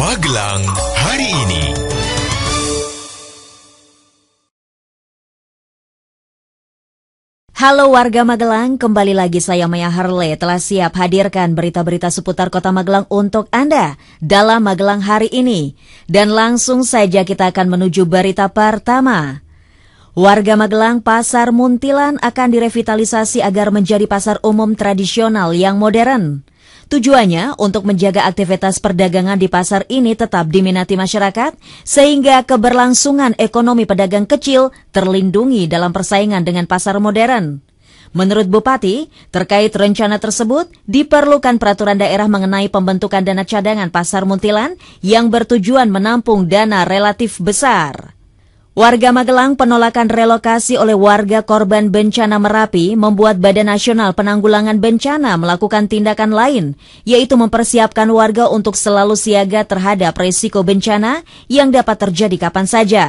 Magelang hari ini. Halo warga Magelang, kembali lagi saya Maya Harle telah siap hadirkan berita-berita seputar kota Magelang untuk Anda dalam Magelang hari ini. Dan langsung saja kita akan menuju berita pertama. Warga Magelang, Pasar Muntilan akan direvitalisasi agar menjadi pasar umum tradisional yang modern. Tujuannya untuk menjaga aktivitas perdagangan di pasar ini tetap diminati masyarakat, sehingga keberlangsungan ekonomi pedagang kecil terlindungi dalam persaingan dengan pasar modern. Menurut Bupati, terkait rencana tersebut, diperlukan peraturan daerah mengenai pembentukan dana cadangan Pasar Muntilan yang bertujuan menampung dana relatif besar. Warga Magelang, penolakan relokasi oleh warga korban bencana Merapi membuat Badan Nasional Penanggulangan Bencana melakukan tindakan lain, yaitu mempersiapkan warga untuk selalu siaga terhadap risiko bencana yang dapat terjadi kapan saja.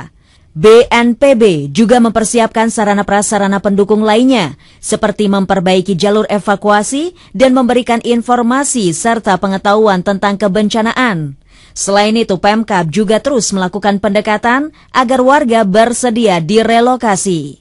BNPB juga mempersiapkan sarana-prasarana pendukung lainnya, seperti memperbaiki jalur evakuasi dan memberikan informasi serta pengetahuan tentang kebencanaan. Selain itu, Pemkab juga terus melakukan pendekatan agar warga bersedia direlokasi.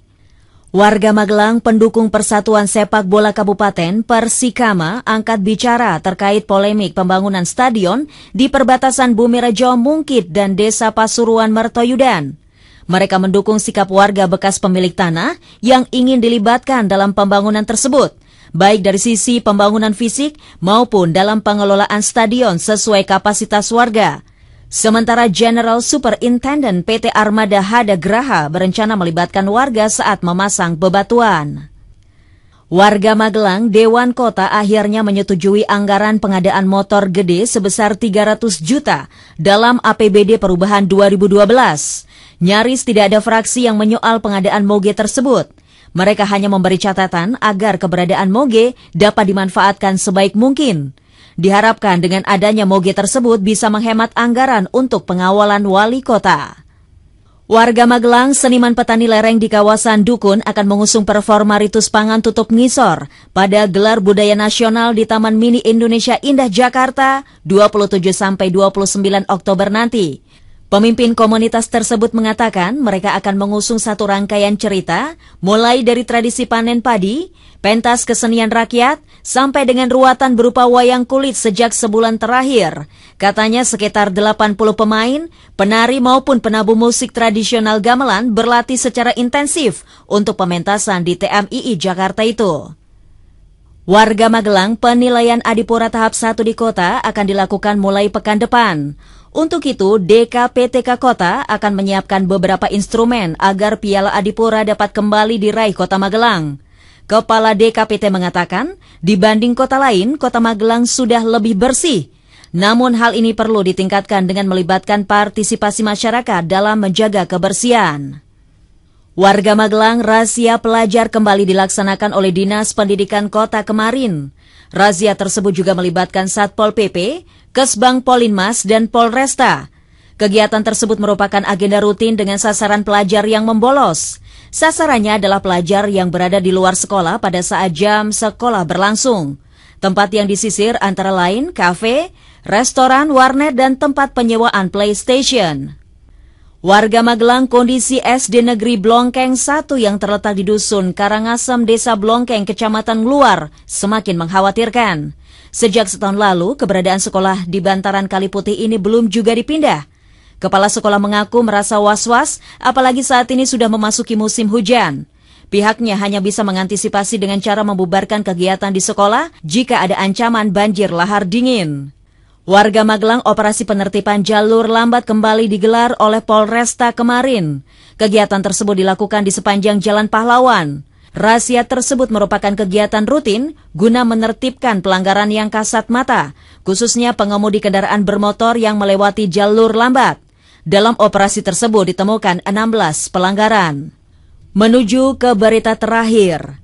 Warga Magelang, pendukung Persatuan Sepak Bola Kabupaten Persikama angkat bicara terkait polemik pembangunan stadion di perbatasan Bumirejo, Mungkit, dan Desa Pasuruan, Mertoyudan. Mereka mendukung sikap warga bekas pemilik tanah yang ingin dilibatkan dalam pembangunan tersebut, baik dari sisi pembangunan fisik maupun dalam pengelolaan stadion sesuai kapasitas warga. Sementara General Superintendent PT Armada Hada Graha berencana melibatkan warga saat memasang bebatuan. Warga Magelang, Dewan Kota akhirnya menyetujui anggaran pengadaan motor gede sebesar 300 juta dalam APBD Perubahan 2012. Nyaris tidak ada fraksi yang menyoal pengadaan moge tersebut. Mereka hanya memberi catatan agar keberadaan moge dapat dimanfaatkan sebaik mungkin. Diharapkan dengan adanya moge tersebut bisa menghemat anggaran untuk pengawalan wali kota. Warga Magelang, seniman petani lereng di kawasan Dukun akan mengusung performa ritus pangan tutup ngisor pada Gelar Budaya Nasional di Taman Mini Indonesia Indah Jakarta 27-29 Oktober nanti. Pemimpin komunitas tersebut mengatakan mereka akan mengusung satu rangkaian cerita, mulai dari tradisi panen padi, pentas kesenian rakyat, sampai dengan ruatan berupa wayang kulit sejak sebulan terakhir. Katanya sekitar 80 pemain, penari maupun penabuh musik tradisional gamelan berlatih secara intensif untuk pementasan di TMII Jakarta itu. Warga Magelang, penilaian Adipura tahap 1 di kota akan dilakukan mulai pekan depan. Untuk itu, DKPTK Kota akan menyiapkan beberapa instrumen agar Piala Adipura dapat kembali diraih Kota Magelang. Kepala DKPT mengatakan, dibanding kota lain, Kota Magelang sudah lebih bersih. Namun hal ini perlu ditingkatkan dengan melibatkan partisipasi masyarakat dalam menjaga kebersihan. Warga Magelang, razia pelajar kembali dilaksanakan oleh Dinas Pendidikan Kota kemarin. Razia tersebut juga melibatkan Satpol PP, Kesbang Polinmas, dan Polresta. Kegiatan tersebut merupakan agenda rutin dengan sasaran pelajar yang membolos. Sasarannya adalah pelajar yang berada di luar sekolah pada saat jam sekolah berlangsung. Tempat yang disisir antara lain kafe, restoran, warnet, dan tempat penyewaan PlayStation. Warga Magelang, kondisi SD Negeri Blongkeng 1 yang terletak di Dusun Karangasem, Desa Blongkeng, Kecamatan Luar, semakin mengkhawatirkan. Sejak setahun lalu, keberadaan sekolah di bantaran Kali Putih ini belum juga dipindah. Kepala sekolah mengaku merasa was-was, apalagi saat ini sudah memasuki musim hujan. Pihaknya hanya bisa mengantisipasi dengan cara membubarkan kegiatan di sekolah jika ada ancaman banjir lahar dingin. Warga Magelang, operasi penertiban jalur lambat kembali digelar oleh Polresta kemarin. Kegiatan tersebut dilakukan di sepanjang Jalan Pahlawan. Razia tersebut merupakan kegiatan rutin guna menertibkan pelanggaran yang kasat mata, khususnya pengemudi kendaraan bermotor yang melewati jalur lambat. Dalam operasi tersebut ditemukan 16 pelanggaran. Menuju ke berita terakhir.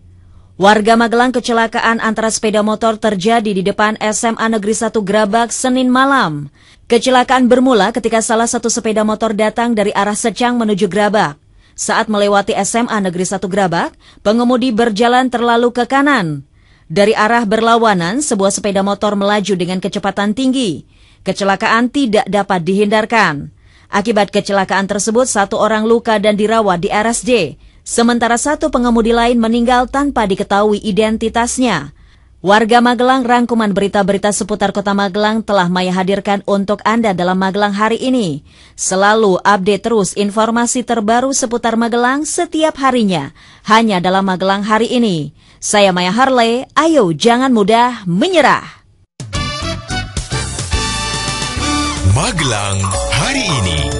Warga Magelang, kecelakaan antara sepeda motor terjadi di depan SMA Negeri 1 Grabak Senin malam. Kecelakaan bermula ketika salah satu sepeda motor datang dari arah Secang menuju Grabak. Saat melewati SMA Negeri 1 Grabak, pengemudi berjalan terlalu ke kanan. Dari arah berlawanan, sebuah sepeda motor melaju dengan kecepatan tinggi. Kecelakaan tidak dapat dihindarkan. Akibat kecelakaan tersebut, 1 orang luka dan dirawat di RSJ, sementara 1 pengemudi lain meninggal tanpa diketahui identitasnya. Warga Magelang, rangkuman berita-berita seputar Kota Magelang telah Maya hadirkan untuk Anda dalam Magelang hari ini. Selalu update terus informasi terbaru seputar Magelang setiap harinya, hanya dalam Magelang hari ini. Saya Maya Harley, ayo jangan mudah menyerah. Magelang hari ini.